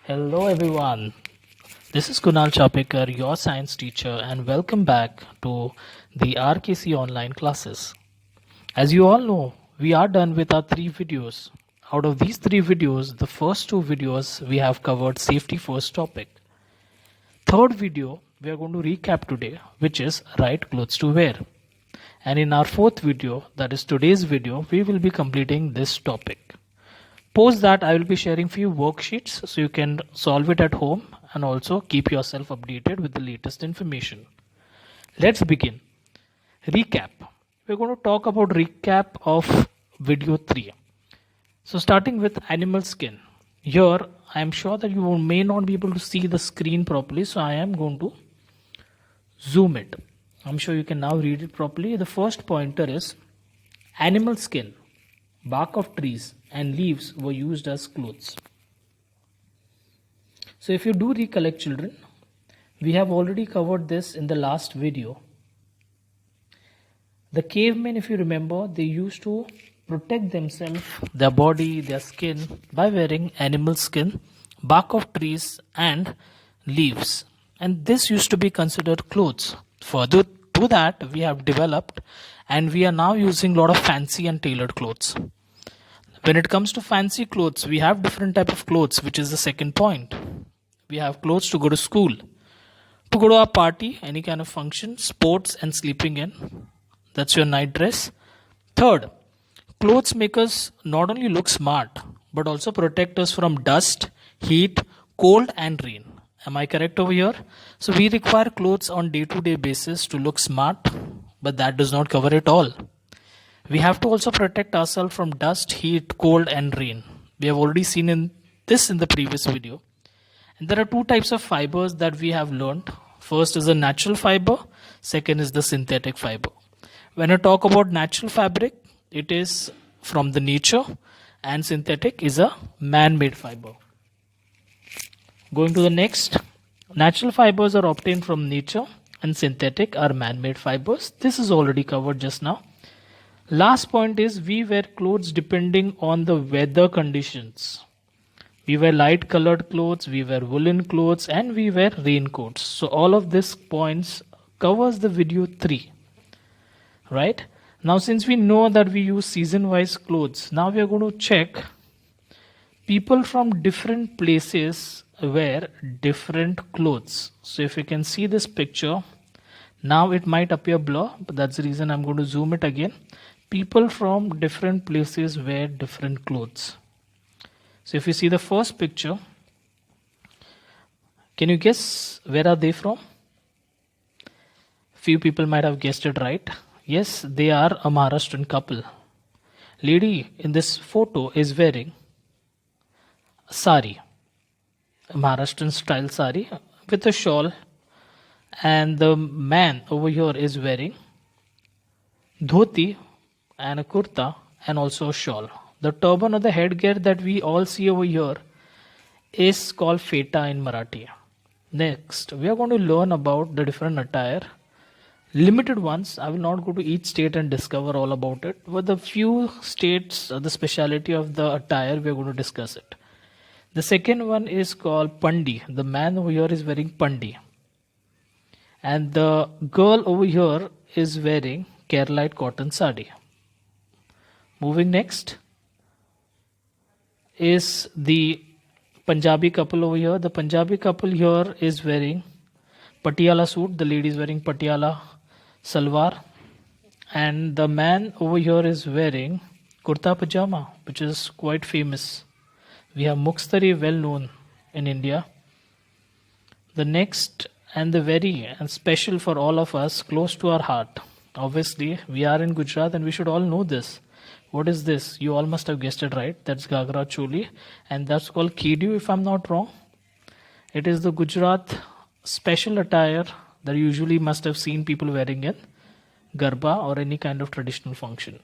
Hello everyone. This is Kunal Chapekar, your science teacher, and welcome back to the RKC online classes. As you all know, we are done with our 3 videos. Out of these 3 videos, the first 2 videos we have covered safety first topic. Third video we are going to recap today, which is right clothes to wear. And in our fourth video, that is today's video, we will be completing this topic. Post that I will be sharing few worksheets so you can solve it at home and also keep yourself updated with the latest information. Let's begin. Recap. We're going to talk about recap of video 3. So starting with animal skin. Here I am sure that you may not be able to see the screen properly, so I am going to zoom it. I'm sure you can now read it properly. The first pointer is animal skin, bark of trees and leaves were used as clothes. So if you do recollect, children, we have already covered this in the last video. The cavemen, if you remember, they used to protect themselves, their body, their skin by wearing animal skin, bark of trees and leaves. And this used to be considered clothes. Further to that, we have developed and we are now using a lot of fancy and tailored clothes. When it comes to fancy clothes, we have different type of clothes, which is the second point. We have clothes to go to school, to go to a party, any kind of function, sports and sleeping in. That's your night dress. Third, clothes make us not only look smart, but also protect us from dust, heat, cold and rain. Am I correct over here? So we require clothes on day-to-day basis to look smart, but that does not cover it all. We have to also protect ourselves from dust, heat, cold and rain. We have already seen in the previous video. And there are two types of fibers that we have learned. First is the natural fiber, second is the synthetic fiber. When I talk about natural fabric, it is from the nature and synthetic is a man-made fiber. Going to the next, natural fibers are obtained from nature and synthetic are man-made fibers. This is already covered just now. Last point is we wear clothes depending on the weather conditions. We wear light colored clothes, we wear woolen clothes and we wear raincoats. So all of these points covers the video 3. Right? Now since we know that we use season wise clothes, now we are going to check people from different places wear different clothes. So if you can see this picture, now it might appear blur, but that's the reason I'm going to zoom it again. People from different places wear different clothes. So if you see the first picture, can you guess where are they from? Few people might have guessed it right. Yes, they are a Maharashtrian couple. Lady in this photo is wearing a sari, a Maharashtrian style sari with a shawl, and the man over here is wearing dhoti and a kurta and also a shawl. The turban or the headgear that we all see over here is called feta in Marathi. Next, we are going to learn about the different attire. Limited ones. I will not go to each state and discover all about it. But the few states, the speciality of the attire, we are going to discuss it. The second one is called pandi. The man over here is wearing pandi. And the girl over here is wearing Keralite cotton sari. Moving next is the Punjabi couple over here. The Punjabi couple here is wearing Patiala suit. The lady is wearing Patiala salwar. And the man over here is wearing kurta pajama, which is quite famous. We have Mukstari, well known in India. The next and the very and special for all of us, close to our heart. Obviously, we are in Gujarat and we should all know this. What is this? You all must have guessed it right. That's Gagra Choli and that's called Kedu if I'm not wrong. It is the Gujarat special attire that you usually must have seen people wearing in Garba or any kind of traditional function.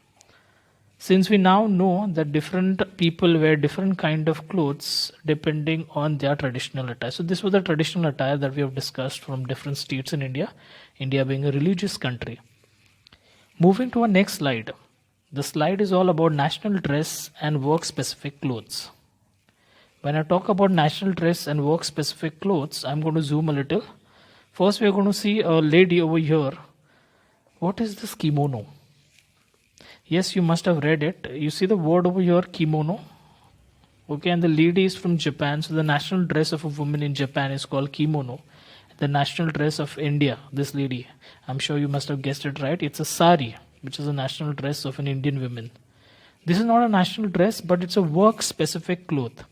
Since we now know that different people wear different kind of clothes depending on their traditional attire. So this was the traditional attire that we have discussed from different states in India, India being a religious country. Moving to our next slide. The slide is all about national dress and work specific clothes. When I talk about national dress and work specific clothes, I'm going to zoom a little. First, we're going to see a lady over here. What is this kimono? Yes, you must have read it. You see the word over here, kimono. Okay, and the lady is from Japan. So the national dress of a woman in Japan is called kimono. The national dress of India, this lady, I'm sure you must have guessed it right. It's a sari, which is a national dress of an Indian woman. This is not a national dress, but it's a work specific cloth.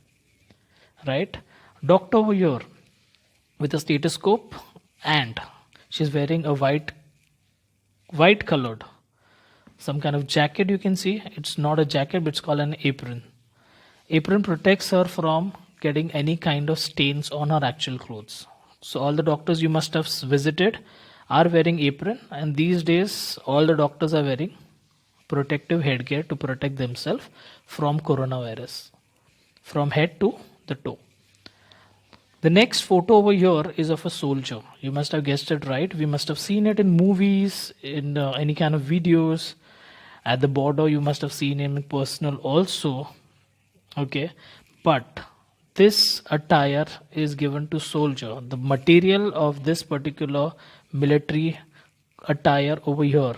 Right? Doctor over here with a stethoscope, and she's wearing a white colored some kind of jacket. You can see it's not a jacket, but it's called an apron. Apron protects her from getting any kind of stains on her actual clothes. So all the doctors you must have visited are wearing apron, and these days all the doctors are wearing protective headgear to protect themselves from coronavirus, from head to the toe. The next photo over here is of a soldier. You must have guessed it right. We must have seen it in movies, in any kind of videos. At the border, you must have seen him in personal also. Okay, but this attire is given to soldier. The material of this particular military attire over here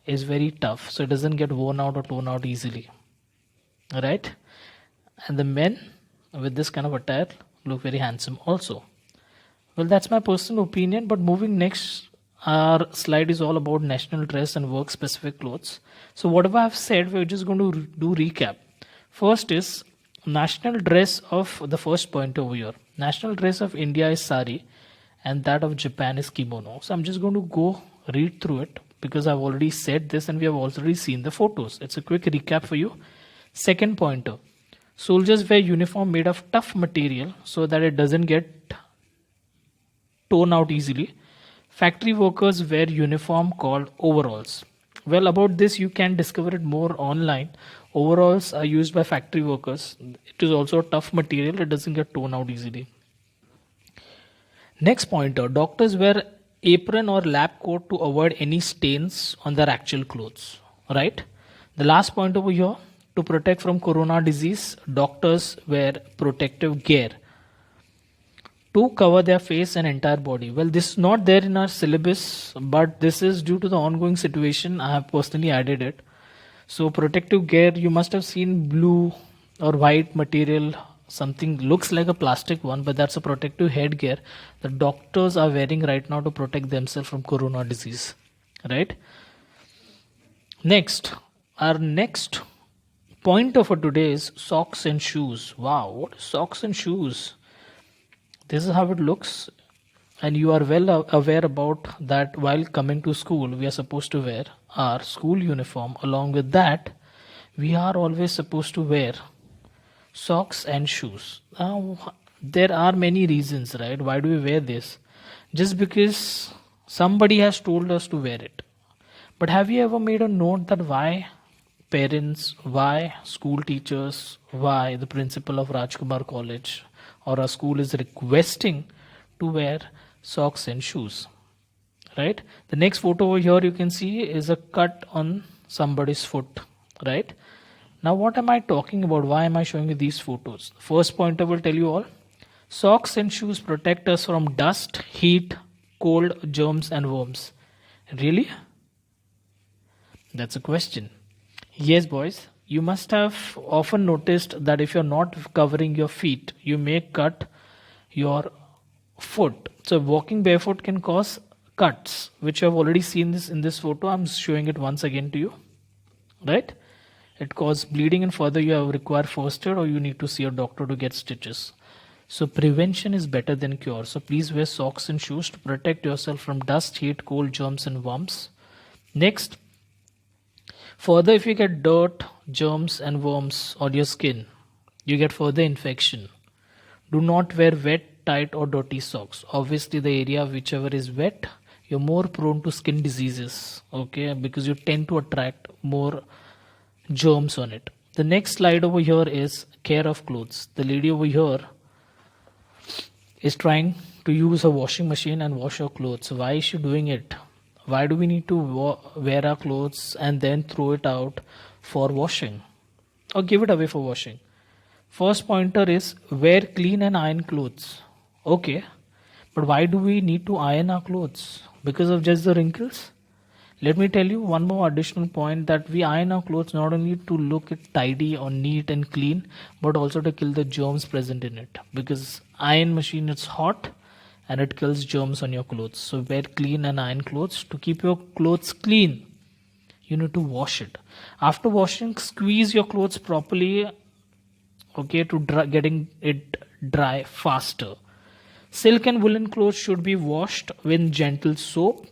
is very tough, so it doesn't get worn out or torn out easily. Right? And the men with this kind of attire look very handsome also. Well, that's my personal opinion, but moving next, our slide is all about national dress and work specific clothes. So whatever I've said, we're just going to do recap. First is national dress of the first point over here. National dress of India is sari, and that of Japan is kimono. So I'm just going to go read through it because I've already said this and we have already seen the photos. It's a quick recap for you. Second pointer. Soldiers wear uniform made of tough material so that it doesn't get torn out easily. Factory workers wear uniform called overalls. Well, about this you can discover it more online. Overalls are used by factory workers. It is also a tough material. It doesn't get torn out easily. Next pointer. Doctors wear apron or lab coat to avoid any stains on their actual clothes. Right? The last point over here. To protect from corona disease, doctors wear protective gear to cover their face and entire body. Well, this is not there in our syllabus, but this is due to the ongoing situation. I have personally added it. So protective gear, you must have seen blue or white material, something looks like a plastic one, but that's a protective headgear that doctors are wearing right now to protect themselves from corona disease. Right? Our next pointer for today is socks and shoes. Wow, what is socks and shoes? This is how it looks, and you are well aware about that. While coming to school, we are supposed to wear our school uniform. Along with that, we are always supposed to wear socks and shoes. Now, there are many reasons, right? Why do we wear this? Just because somebody has told us to wear it. But have you ever made a note that why parents, why school teachers, why the principal of Rajkumar College or our school is requesting to wear socks and shoes? Right? The next photo over here you can see is a cut on somebody's foot. Right? Now what am I talking about? Why am I showing you these photos? First point I will tell you all. Socks and shoes protect us from dust, heat, cold, germs and worms. Really? That's a question. Yes, boys, you must have often noticed that if you're not covering your feet, you may cut your foot. So walking barefoot can cause cuts, which you have already seen this in this photo. I'm showing it once again to you. Right? It causes bleeding, and further you have require first aid or you need to see a doctor to get stitches. So prevention is better than cure. So please wear socks and shoes to protect yourself from dust, heat, cold, germs and worms. Next, further, if you get dirt, germs and worms on your skin, you get further infection. Do not wear wet, tight or dirty socks. Obviously, the area whichever is wet, you're more prone to skin diseases, okay, because you tend to attract more germs on it. The next slide over here is care of clothes. The lady over here is trying to use a washing machine and wash her clothes. Why is she doing it? Why do we need to wear our clothes and then throw it out for washing or give it away for washing? First pointer is wear clean and iron clothes. Okay, but why do we need to iron our clothes? Because of just the wrinkles? Let me tell you one more additional point, that we iron our clothes not only to look it tidy or neat and clean, but also to kill the germs present in it. Because iron machine, it's hot and it kills germs on your clothes. So wear clean and iron clothes. To keep your clothes clean, you need to wash it. After washing, squeeze your clothes properly, okay, to getting it dry faster. Silk and woolen clothes should be washed with gentle soap.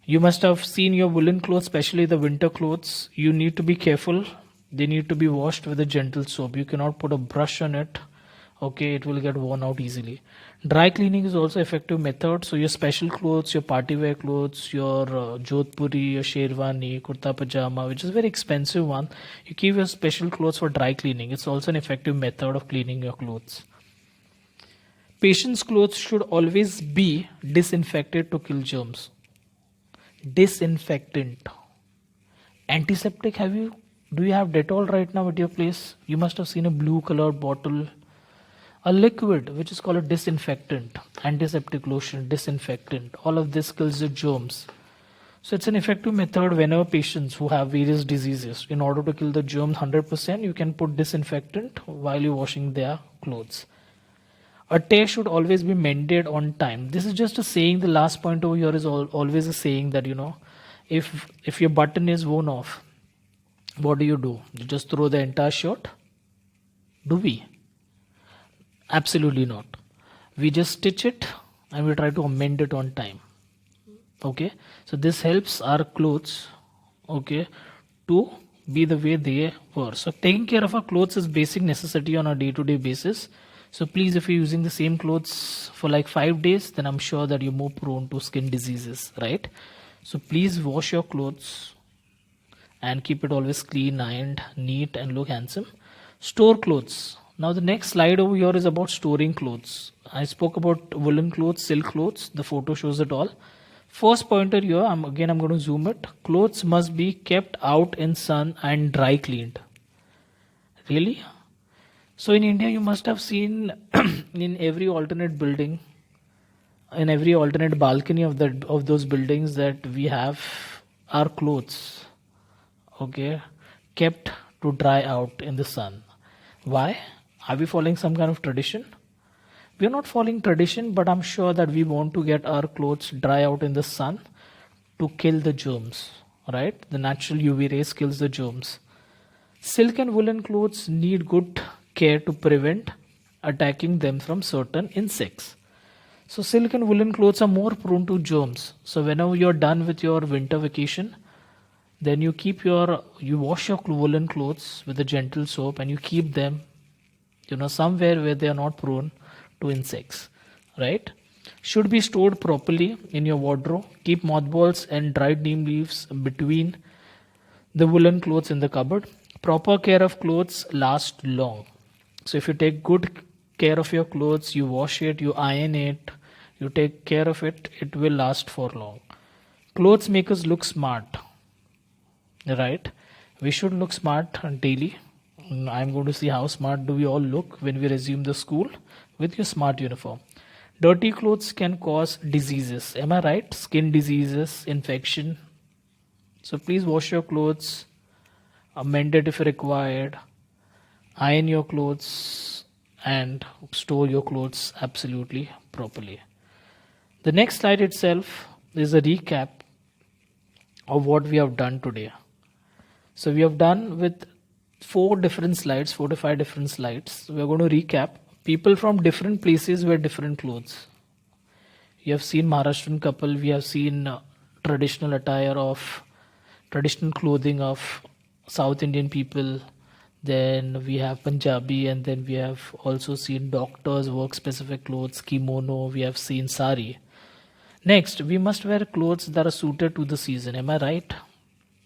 You must have seen your woolen clothes, especially the winter clothes. You need to be careful. They need to be washed with a gentle soap. You cannot put a brush on it. Okay, it will get worn out easily. Dry cleaning is also effective method. So your special clothes, your party wear clothes, your jodhpuri, your sherwani, kurta pajama, which is a very expensive one, you keep your special clothes for dry cleaning. It's also an effective method of cleaning your clothes. Patient's clothes should always be disinfected to kill germs. Disinfectant. Antiseptic, do you have Dettol right now at your place? You must have seen a blue colored bottle, a liquid which is called a disinfectant, antiseptic lotion, disinfectant. All of this kills the germs. So it's an effective method whenever patients who have various diseases, in order to kill the germs 100%, you can put disinfectant while you're washing their clothes. A tear should always be mended on time. This is just a saying. The last point over here is always a saying that, if your button is worn off, what do? You just throw the entire shirt? Do we? Absolutely not. We just stitch it and we try to amend it on time. Okay, so this helps our clothes, okay, to be the way they were. So taking care of our clothes is basic necessity on a day-to-day basis. So please, if you're using the same clothes for like 5 days, then I'm sure that you're more prone to skin diseases, right? So please wash your clothes and keep it always clean, ironed, neat, and look handsome. Store clothes. Now the next slide over here is about storing clothes. I spoke about woolen clothes, silk clothes. The photo shows it all. First pointer here, I'm going to zoom it. Clothes must be kept out in sun and dry cleaned. Really? So in India, you must have seen in every alternate building, in every alternate balcony of those buildings, that we have our clothes, okay, kept to dry out in the sun. Why? Are we following some kind of tradition? We are not following tradition, but I'm sure that we want to get our clothes dry out in the sun to kill the germs, right? The natural UV rays kills the germs. Silk and woolen clothes need good care to prevent attacking them from certain insects. So silk and woolen clothes are more prone to germs. So whenever you're done with your winter vacation, then you wash your woolen clothes with a gentle soap and you keep them, somewhere where they are not prone to insects, right? Should be stored properly in your wardrobe. Keep mothballs and dried neem leaves between the woolen clothes in the cupboard. Proper care of clothes last long. So if you take good care of your clothes, you wash it, you iron it, you take care of it, it will last for long. Clothes make us look smart, right? We should look smart daily. I'm going to see how smart do we all look when we resume the school with your smart uniform. Dirty clothes can cause diseases. Am I right? Skin diseases, infection. So please wash your clothes, amend it if required, iron your clothes, and store your clothes absolutely properly. The next slide itself is a recap of what we have done today. So we have done with 4 to 5 different slides. We are going to recap. People from different places wear different clothes. You have seen Maharashtrian couple. We have seen traditional clothing of South Indian people. Then we have Punjabi, and then we have also seen doctors work specific clothes, kimono. We have seen sari. Next, we must wear clothes that are suited to the season. Am I right?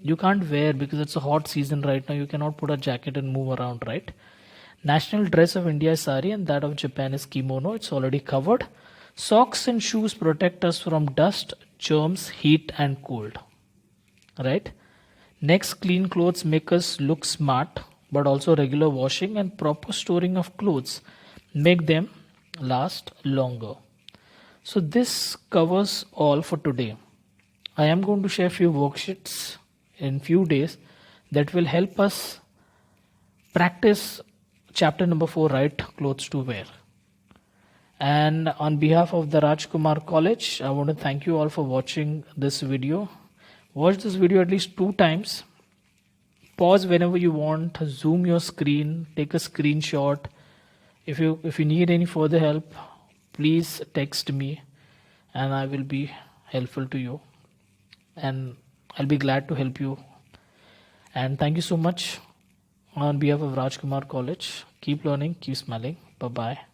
You can't wear, because it's a hot season right now, you cannot put a jacket and move around, right? National dress of India is sari and that of Japan is kimono. It's already covered. Socks and shoes protect us from dust, germs, heat and cold, right? Next, clean clothes make us look smart. but also regular washing and proper storing of clothes make them last longer. So this covers all for today. I am going to share few worksheets in few days that will help us practice chapter number 4, right clothes to wear. And on behalf of the Rajkumar College, I want to thank you all for watching this video. Watch this video at least 2 times. Pause whenever you want, zoom your screen, take a screenshot. If you need any further help, please text me and I will be helpful to you. And I'll be glad to help you. And thank you so much on behalf of Rajkumar College. Keep learning, keep smiling. Bye bye.